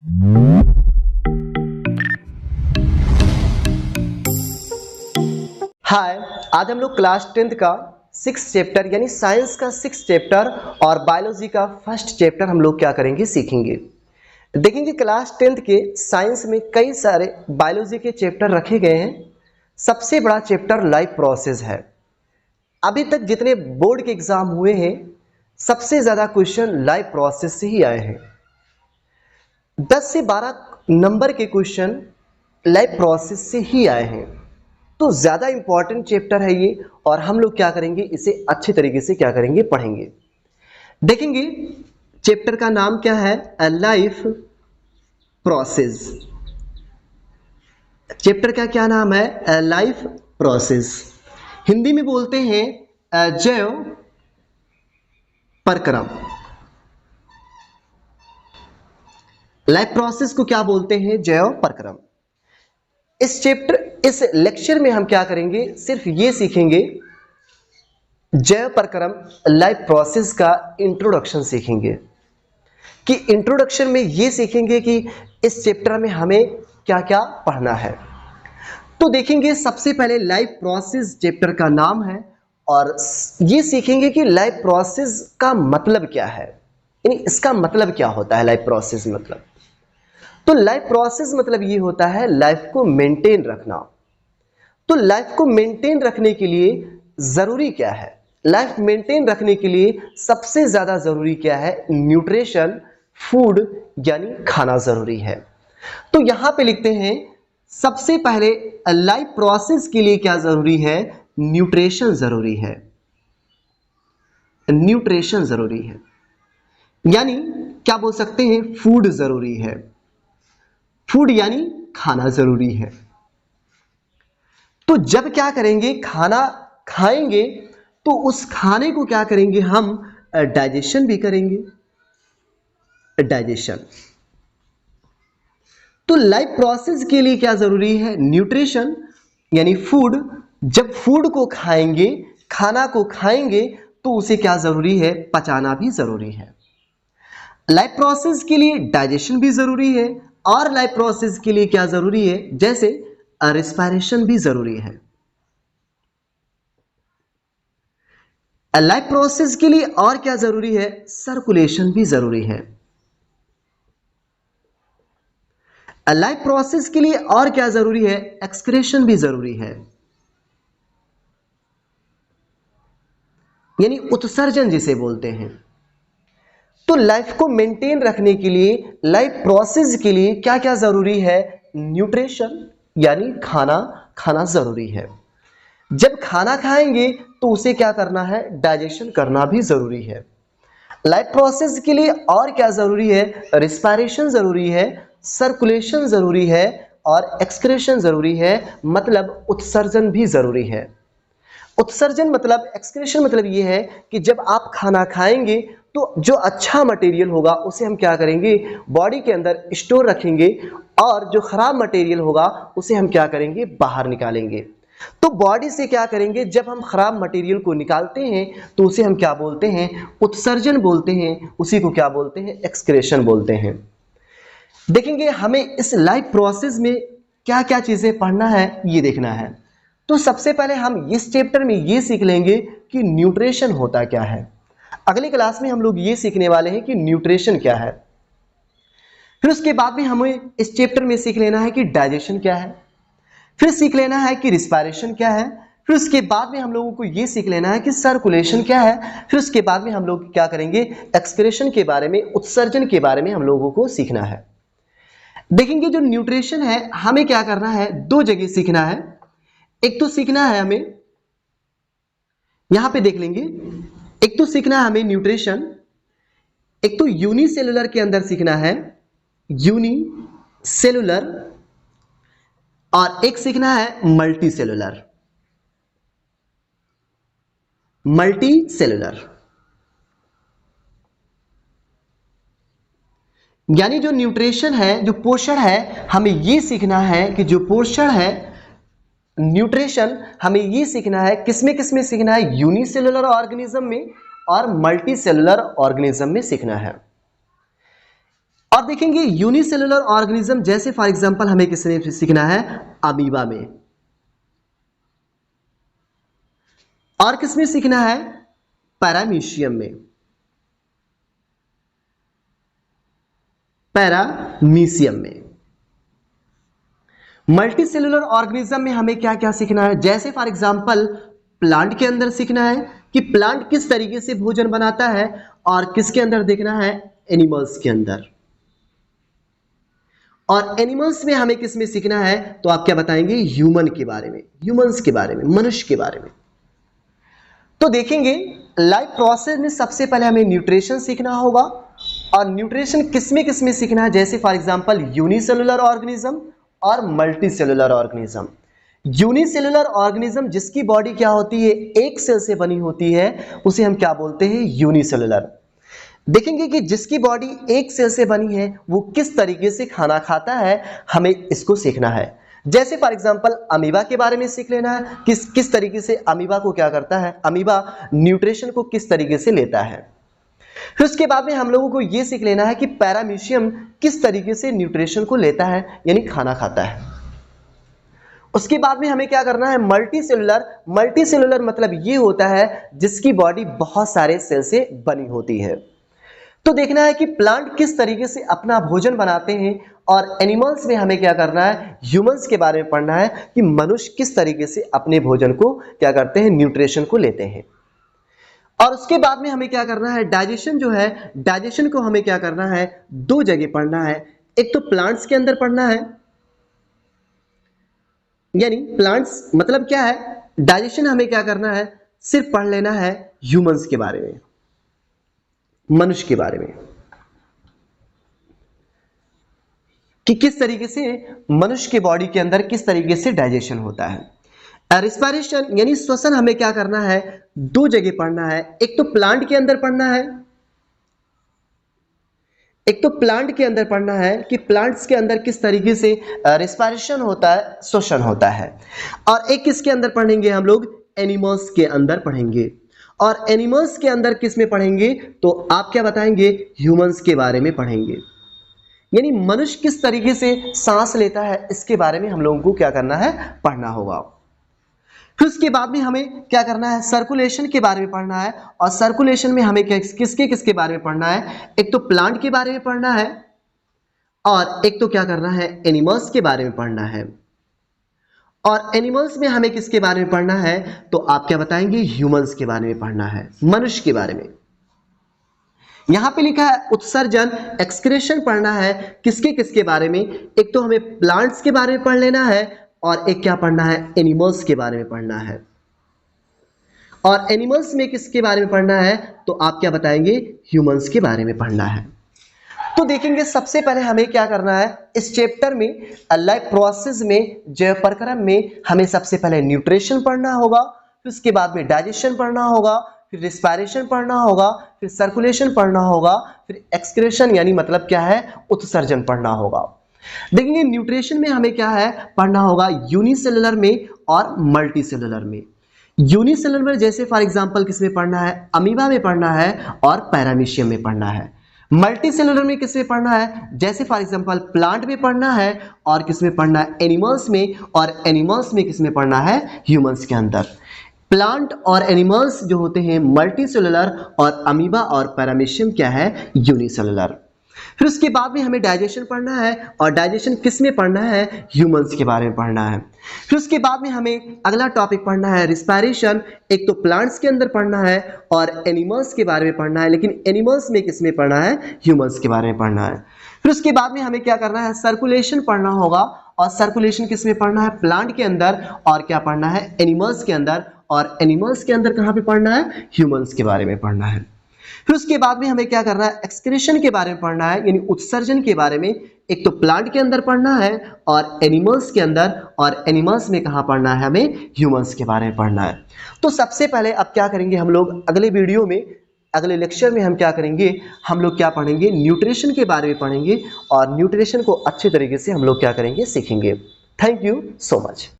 हाय, आज हम लोग क्लास 10th का 6th चैप्टर यानी साइंस का 6th चैप्टर और बायोलॉजी का 1st चैप्टर हम लोग क्या करेंगे, सीखेंगे। देखेंगे क्लास 10th के साइंस में कई सारे बायोलॉजी के चैप्टर रखे गए हैं। सबसे बड़ा चैप्टर लाइफ प्रोसेस है। अभी तक जितने बोर्ड के एग्जाम हुए हैं, सबसे ज्यादा क्वेश्चन लाइफ प्रोसेस से ही आए हैं। 10 से 12 नंबर के क्वेश्चन लाइफ प्रोसेस से ही आए हैं। तो ज्यादा इंपॉर्टेंट चैप्टर है ये, और हम लोग क्या करेंगे, इसे अच्छे तरीके से क्या करेंगे, पढ़ेंगे। देखेंगे चैप्टर का नाम क्या है, लाइफ प्रोसेस। चैप्टर का क्या नाम है, लाइफ प्रोसेस। हिंदी में बोलते हैं जैव प्रक्रम। लाइफ प्रोसेस को क्या बोलते हैं, जैव प्रक्रम। इस लेक्चर में हम क्या करेंगे, सिर्फ ये सीखेंगे, जैव प्रक्रम लाइफ प्रोसेस का इंट्रोडक्शन सीखेंगे। कि इंट्रोडक्शन में ये सीखेंगे कि इस चैप्टर में हमें क्या क्या पढ़ना है। तो देखेंगे सबसे पहले लाइफ प्रोसेस चैप्टर का नाम है, और ये सीखेंगे कि लाइफ प्रोसेस का मतलब क्या है, यानी इसका मतलब क्या होता है लाइफ प्रोसेस मतलब। तो लाइफ प्रोसेस मतलब ये होता है लाइफ को मेंटेन रखना। तो लाइफ को मेंटेन रखने के लिए जरूरी क्या है, लाइफ मेंटेन रखने के लिए सबसे ज्यादा जरूरी क्या है, न्यूट्रिशन, फूड यानी खाना जरूरी है। तो यहां पे लिखते हैं सबसे पहले लाइफ प्रोसेस के लिए क्या जरूरी है, न्यूट्रिशन जरूरी है। न्यूट्रिशन जरूरी है यानी क्या बोल सकते हैं, फूड जरूरी है। फूड यानी खाना जरूरी है। तो जब क्या करेंगे, खाना खाएंगे, तो उस खाने को क्या करेंगे, हम डाइजेशन भी करेंगे। डाइजेशन। तो लाइफ प्रोसेस के लिए क्या जरूरी है, न्यूट्रिशन यानी फूड। जब फूड को खाएंगे, खाना को खाएंगे, तो उसे क्या जरूरी है, पचाना भी जरूरी है। लाइफ प्रोसेस के लिए डाइजेशन भी जरूरी है, और लाइफ प्रोसेस के लिए क्या जरूरी है, जैसे रेस्पिरेशन भी जरूरी है। लाइफ प्रोसेस के लिए और क्या जरूरी है, सर्कुलेशन भी जरूरी है। लाइफ प्रोसेस के लिए और क्या जरूरी है, एक्सक्रीशन भी जरूरी है, यानी उत्सर्जन जिसे बोलते हैं। तो लाइफ को मेंटेन रखने के लिए, लाइफ प्रोसेस के लिए क्या क्या जरूरी है, न्यूट्रिशन यानी खाना जरूरी है। जब खाना खाएंगे तो उसे क्या करना है, डाइजेशन करना भी जरूरी है। लाइफ प्रोसेस के लिए और क्या जरूरी है, रिस्पायरेशन जरूरी है, सर्कुलेशन जरूरी है, और एक्सक्रीशन जरूरी है, मतलब उत्सर्जन भी जरूरी है। उत्सर्जन मतलब, एक्सक्रीशन मतलब ये है कि जब आप खाना खाएंगे तो जो अच्छा मटेरियल होगा उसे हम क्या करेंगे, बॉडी के अंदर स्टोर रखेंगे, और जो खराब मटेरियल होगा उसे हम क्या करेंगे, बाहर निकालेंगे। तो बॉडी से क्या करेंगे, जब हम खराब मटेरियल को निकालते हैं तो उसे हम क्या बोलते हैं, उत्सर्जन बोलते हैं। उसी को क्या बोलते हैं, एक्सक्रीशन बोलते हैं। देखेंगे हमें इस लाइफ प्रोसेस में क्या क्या चीजें पढ़ना है, ये देखना है। तो सबसे पहले हम इस चैप्टर में ये सीख लेंगे कि न्यूट्रिशन होता क्या है। अगली क्लास में हम लोग ये सीखने वाले हैं कि न्यूट्रिशन क्या है। फिर उसके बाद में हमें इस चैप्टर में सीख लेना है कि डाइजेशन क्या है। फिर सीख लेना है कि रिस्पायरेशन क्या है। फिर उसके बाद में हम लोगों को यह सीख लेना है कि सर्कुलेशन क्या है। फिर उसके बाद में हम लोग क्या करेंगे, एक्सक्रीशन के बारे में, उत्सर्जन के बारे में हम लोगों को सीखना है। देखेंगे जो न्यूट्रिशन है, हमें क्या करना है, दो जगह सीखना है। एक तो सीखना है हमें, यहां पे देख लेंगे, एक तो सीखना है हमें न्यूट्रिशन, एक तो यूनिसेलुलर के अंदर सीखना है, यूनिसेलुलर, और एक सीखना है मल्टीसेलुलर। मल्टीसेलुलर यानी जो न्यूट्रिशन है, जो पोषण है, हमें यह सीखना है कि जो पोषण है, न्यूट्रिशन, हमें यह सीखना है किसमें किसमें सीखना है, यूनिसेलुलर ऑर्गेनिज्म में और मल्टीसेलुलर ऑर्गेनिज्म में सीखना है। और देखेंगे यूनिसेलुलर ऑर्गेनिज्म, जैसे फॉर एग्जांपल हमें किसने सीखना है, अमीबा में, और किसमें सीखना है, पैरामीशियम में, पैरामीशियम में। मल्टी सेलुलर ऑर्गेनिज्म में हमें क्या क्या सीखना है, जैसे फॉर एग्जांपल प्लांट के अंदर सीखना है कि प्लांट किस तरीके से भोजन बनाता है, और किसके अंदर देखना है, एनिमल्स के अंदर। और एनिमल्स में हमें किस में सीखना है, तो आप क्या बताएंगे, ह्यूमन के बारे में, ह्यूमंस के बारे में, मनुष्य के बारे में। तो देखेंगे लाइफ प्रोसेस में सबसे पहले हमें न्यूट्रिशन सीखना होगा, और न्यूट्रिशन किसमें सीखना है, जैसे फॉर एग्जांपल यूनिसेलुलर ऑर्गेनिज्म और multi cellular organism. Unicellular organism जिसकी बॉडी क्या होती है, एक सेल से बनी होती है, उसे हम क्या बोलते हैं, यूनिसेलुलर। देखेंगे कि जिसकी बॉडी एक सेल से बनी है वो किस तरीके से खाना खाता है, हमें इसको सीखना है। जैसे फॉर एग्जांपल अमीबा के बारे में सीख लेना है, किस तरीके से अमीबा को क्या करता है, अमीबा न्यूट्रिशन को किस तरीके से लेता है। फिर उसके बाद में हम लोगों को यह सीख लेना है कि पैरामीशियम किस तरीके से न्यूट्रिशन को लेता है, यानी खाना खाता है। उसके बाद में हमें क्या करना है, मल्टी सेलुलर। मल्टी सेलुलर मतलब ये होता है जिसकी बॉडी बहुत सारे सेल से बनी होती है। तो देखना है कि प्लांट किस तरीके से अपना भोजन बनाते हैं, और एनिमल्स में हमें क्या करना है, ह्यूमंस के बारे में पढ़ना है कि मनुष्य किस तरीके से अपने भोजन को क्या करते हैं, न्यूट्रिशन को लेते हैं। और उसके बाद में हमें क्या करना है, डाइजेशन जो है, डाइजेशन को हमें क्या करना है, दो जगह पढ़ना है। एक तो प्लांट्स के अंदर पढ़ना है, यानी प्लांट्स मतलब क्या है, डाइजेशन हमें क्या करना है, सिर्फ पढ़ लेना है ह्यूमंस के बारे में, मनुष्य के बारे में, कि किस तरीके से मनुष्य के बॉडी के अंदर किस तरीके से डाइजेशन होता है। रिस्पायरेशन यानी श्वसन हमें क्या करना है, दो जगह पढ़ना है। एक तो प्लांट के अंदर पढ़ना है, एक तो प्लांट के अंदर पढ़ना है कि प्लांट्स के अंदर किस तरीके से रिस्पायरेशन होता है, श्वसन होता है। और एक किसके अंदर पढ़ेंगे हम लोग, एनिमल्स के अंदर पढ़ेंगे। और एनिमल्स के अंदर किस में पढ़ेंगे, तो आप क्या बताएंगे, ह्यूमंस के बारे में पढ़ेंगे, यानी मनुष्य किस तरीके से सांस लेता है, इसके बारे में हम लोगों को क्या करना है, पढ़ना होगा। फिर उसके बाद में हमें क्या करना है, सर्कुलेशन के बारे में पढ़ना है। और सर्कुलेशन में हमें किसके बारे में पढ़ना है, एक तो प्लांट के बारे में पढ़ना है, और एक तो क्या करना है, एनिमल्स के बारे में पढ़ना है। और एनिमल्स में हमें किसके बारे में पढ़ना है, तो आप क्या बताएंगे, ह्यूमंस के बारे में पढ़ना है, मनुष्य के बारे में। यहां पे लिखा है उत्सर्जन, एक्सक्रीशन पढ़ना है, किसके बारे में, एक तो हमें प्लांट्स के बारे में पढ़ लेना है, और एक क्या पढ़ना है, एनिमल्स के बारे में पढ़ना है। और एनिमल्स में किसके बारे में पढ़ना है, तो आप क्या बताएंगे, ह्यूमंस के बारे में पढ़ना है। तो देखेंगे सबसे पहले हमें क्या करना है, इस चैप्टर में लाइफ प्रोसेस में, जैव प्रक्रम में हमें सबसे पहले न्यूट्रिशन पढ़ना होगा, फिर उसके बाद में डाइजेशन पढ़ना होगा, फिर रिस्पायरेशन पढ़ना होगा, फिर सर्कुलेशन पढ़ना होगा, फिर एक्सक्रीशन यानी मतलब क्या है, उत्सर्जन पढ़ना होगा। देखेंगे न्यूट्रिशन में हमें क्या है, पढ़ना होगा यूनिसेलुलर में और मल्टी सेलुलर में। यूनिसेलुलर में जैसे फॉर एग्जांपल किसमें पढ़ना है, अमीबा में पढ़ना है और पैरामीशियम में पढ़ना है। मल्टी सेलुलर में किसमें पढ़ना है, जैसे फॉर एग्जांपल प्लांट में पढ़ना है, और किसमें पढ़ना है, एनिमल्स में, और एनिमल्स में किसमें पढ़ना है, ह्यूमंस के अंदर। प्लांट और एनिमल्स जो होते हैं मल्टी सेलुलर, और अमीबा और पैरामीशियम क्या है, यूनिसेलुलर। फिर उसके बाद में हमें डाइजेशन पढ़ना है, और डाइजेशन किस में पढ़ना है, ह्यूमंस के बारे में पढ़ना है। फिर उसके बाद में हमें अगला टॉपिक पढ़ना है रिस्पायरेशन, एक तो प्लांट्स के अंदर पढ़ना है और एनिमल्स के बारे में पढ़ना है, लेकिन एनिमल्स में किस में पढ़ना है, ह्यूमंस के बारे में पढ़ना है। फिर उसके बाद में हमें क्या करना है, सर्कुलेशन पढ़ना होगा, और सर्कुलेशन किस में पढ़ना है, प्लांट के अंदर, और क्या पढ़ना है, एनिमल्स के अंदर, और एनिमल्स के अंदर कहाँ पे पढ़ना है, ह्यूमंस के बारे में पढ़ना है। फिर उसके बाद में हमें क्या करना है, एक्सक्रीशन के बारे में पढ़ना है, यानी उत्सर्जन के बारे में, एक तो प्लांट के अंदर पढ़ना है और एनिमल्स के अंदर, और एनिमल्स में कहाँ पढ़ना है, हमें ह्यूमंस के बारे में पढ़ना है। तो सबसे पहले अब क्या करेंगे हम लोग, अगले वीडियो में, अगले लेक्चर में हम क्या करेंगे, हम लोग क्या पढ़ेंगे, न्यूट्रिशन के बारे में पढ़ेंगे, और न्यूट्रिशन को अच्छे तरीके से हम लोग क्या करेंगे, सीखेंगे। Thank you so much.